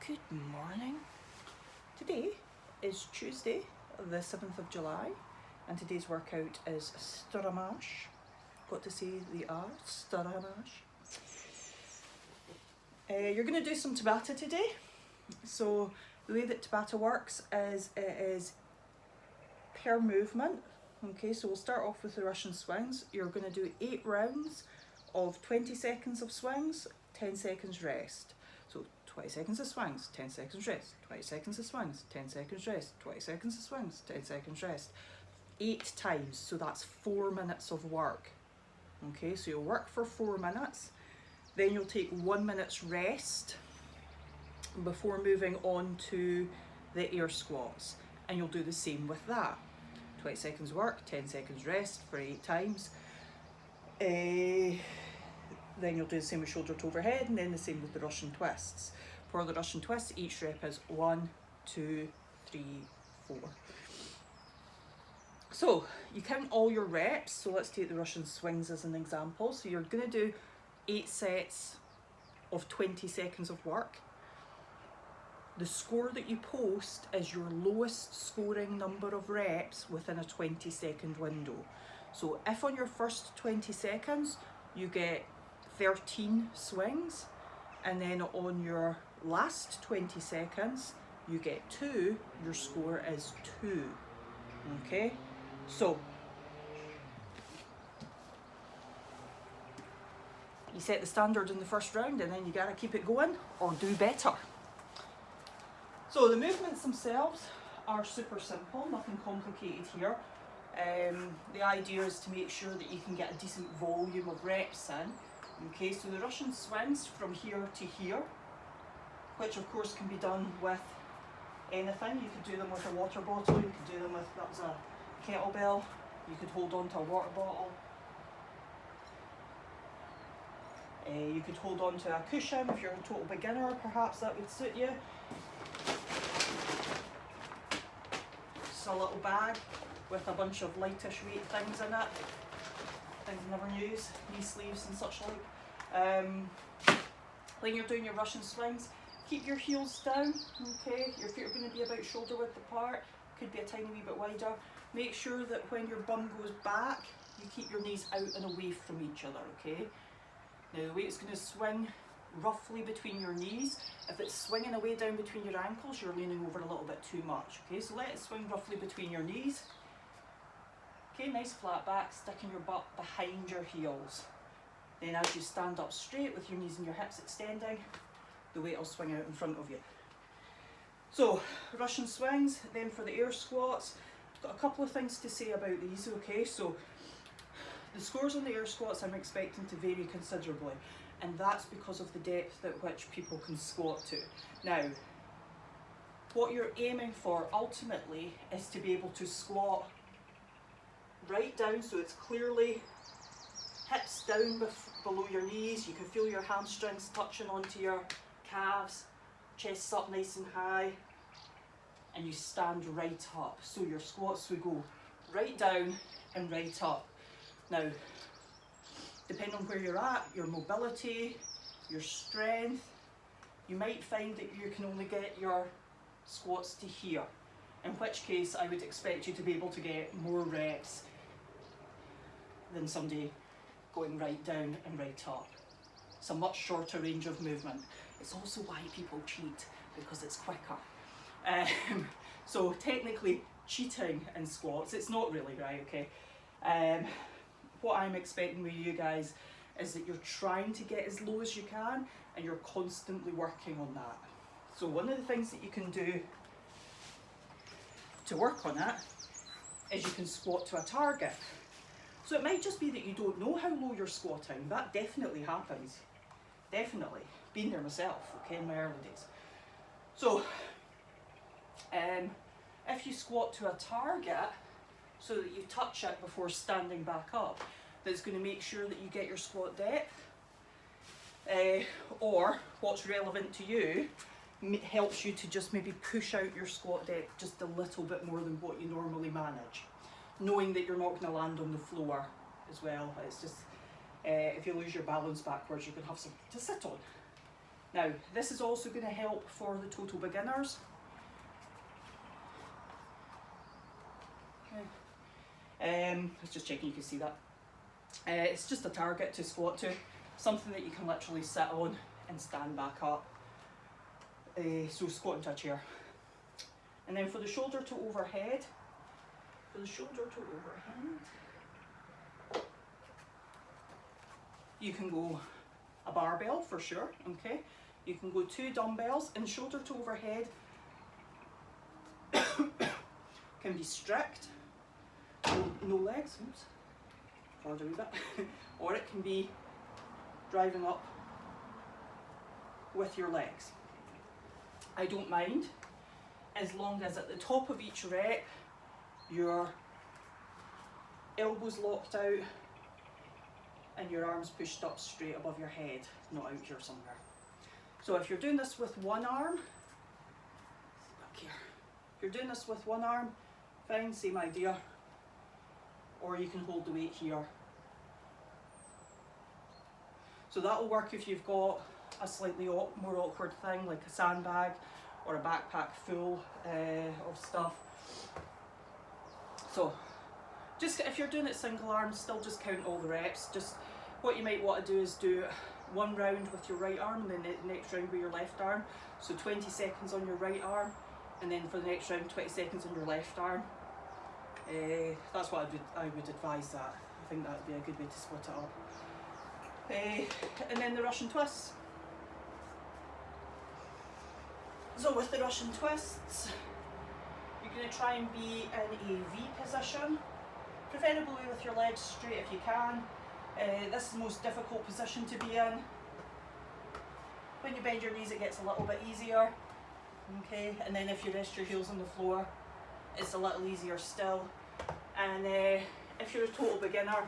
Good morning. Today is Tuesday, the 7th of July, and today's workout is Stramash. Got to say the R, Stramash. You're going to do some Tabata today. So the way that Tabata works is it is per movement. Okay, so we'll start off with the Russian swings. You're going to do 8 rounds of 20 seconds of swings, 10 seconds rest. So 20 seconds of swings, 10 seconds rest, 20 seconds of swings, 10 seconds rest, 20 seconds of swings, 10 seconds rest. 8 times, so that's 4 minutes of work. Okay, so you'll work for 4 minutes, then you'll take 1 minute's rest before moving on to the air squats, and you'll do the same with that. 20 seconds work, 10 seconds rest for 8 times. Then you'll do the same with shoulder to overhead, and then the same with the Russian twists. For the Russian twists, each rep is 1, 2, 3, 4. So you count all your reps. So let's take the Russian swings as an example. So you're going to do 8 sets of 20 seconds of work. The score that you post is your lowest scoring number of reps within a 20-second window. So if on your first 20 seconds you get 13 swings, and then on your last 20 seconds you get 2, your score is 2. Okay, so you set the standard in the first round, and then you gotta keep it going or do better. So the movements themselves are super simple, nothing complicated here. The idea is to make sure that you can get a decent volume of reps in. Okay, so the Russian swings from here to here, which of course can be done with anything. You could do them with a water bottle, you could do them with, that was a kettlebell, you could hold on to a water bottle. You could hold on to a cushion if you're a total beginner, perhaps that would suit you. Just a little bag with a bunch of lightish weight things in it. Things I never use, knee sleeves and such like. When you're doing your Russian swings, keep your heels down, okay? Your feet are going to be about shoulder width apart, could be a tiny wee bit wider. Make sure that when your bum goes back, you keep your knees out and away from each other, okay? Now the way it's going to swing roughly between your knees, if it's swinging away down between your ankles, you're leaning over a little bit too much, okay? So let it swing roughly between your knees. Okay, nice flat back, sticking your butt behind your heels. Then as you stand up straight with your knees and your hips extending, the weight will swing out in front of you. So, Russian swings. Then for the air squats, I've got a couple of things to say about these, okay? So, the scores on the air squats I'm expecting to vary considerably, and that's because of the depth at which people can squat to. Now, what you're aiming for ultimately is to be able to squat right down, so it's clearly hips down below your knees. You can feel your hamstrings touching onto your calves, chest up nice and high, and you stand right up. So your squats will go right down and right up. Now, depending on where you're at, your mobility, your strength, you might find that you can only get your squats to here, in which case I would expect you to be able to get more reps than somebody going right down and right up. It's a much shorter range of movement. It's also why people cheat, because it's quicker. So technically cheating in squats, it's not really right, okay? What I'm expecting with you guys is that you're trying to get as low as you can, and you're constantly working on that. So one of the things that you can do to work on it is you can squat to a target. So it might just be that you don't know how low you're squatting. That definitely happens. Definitely. Been there myself, okay, in my early days. So, if you squat to a target so that you touch it before standing back up, that's going to make sure that you get your squat depth. Or, what's relevant to you, helps you to just maybe push out your squat depth just a little bit more than what you normally manage, knowing that you're not going to land on the floor as well. It's just, if you lose your balance backwards, you're going to have something to sit on. Now, this is also going to help for the total beginners. Let's just checking you can see that. It's just a target to squat to, something that you can literally sit on and stand back up. So squat into a chair. And then for the shoulder to overhead, you can go a barbell for sure, okay? You can go 2 dumbbells, and shoulder to overhead can be strict, no legs, oops, forward a wee bit, or it can be driving up with your legs. I don't mind, as long as at the top of each rep, your elbows locked out and your arms pushed up straight above your head, not out here somewhere. So if you're doing this with one arm, back here, if you're doing this with one arm, fine, same idea. Or you can hold the weight here. So that'll work if you've got a slightly more awkward thing, like a sandbag or a backpack full of stuff. So just if you're doing it single arm, still just count all the reps. Just what you might want to do is do one round with your right arm and then the next round with your left arm. So 20 seconds on your right arm, and then for the next round 20 seconds on your left arm. That's what I would advise that. I think that would be a good way to split it up. And then the Russian twists. So with the Russian twists, you're going to try and be in a V position, preferably with your legs straight if you can. This is the most difficult position to be in. When you bend your knees, it gets a little bit easier. Okay, and then if you rest your heels on the floor, it's a little easier still. And if you're a total beginner,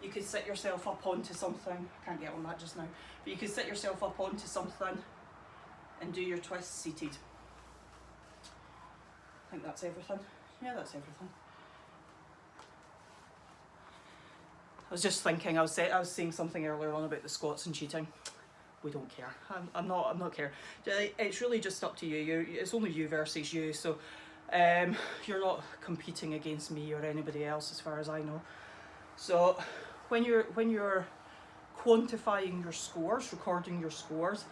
you could sit yourself up onto something. I can't get on that just now, but you could sit yourself up onto something and do your twists seated. I think that's everything. Yeah, that's everything. I was just thinking, I was saying something earlier on about the squats and cheating. We don't care. I'm not care. It's really just up to you. It's only you versus you. So you're not competing against me or anybody else, as far as I know. So when you're quantifying your scores, recording your scores,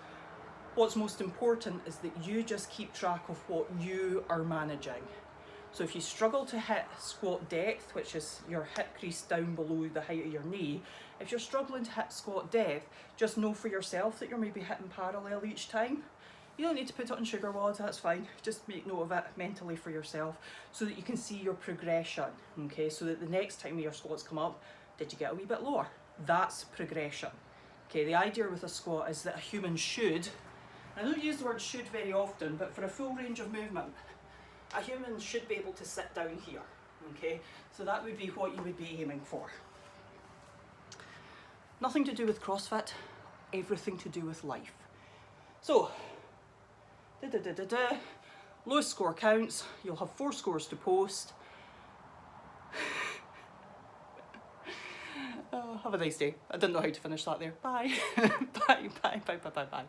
what's most important is that you just keep track of what you are managing. So if you struggle to hit squat depth, which is your hip crease down below the height of your knee, if you're struggling to hit squat depth, just know for yourself that you're maybe hitting parallel each time. You don't need to put it on sugar wads, that's fine. Just make note of it mentally for yourself so that you can see your progression, okay? So that the next time your squats come up, did you get a wee bit lower? That's progression. Okay, the idea with a squat is that a human should, I don't use the word should very often, but for a full range of movement, a human should be able to sit down here, okay? So that would be what you would be aiming for. Nothing to do with CrossFit, everything to do with life. So, lowest score counts, you'll have 4 scores to post. Oh, have a nice day. I didn't know how to finish that there. Bye. Bye.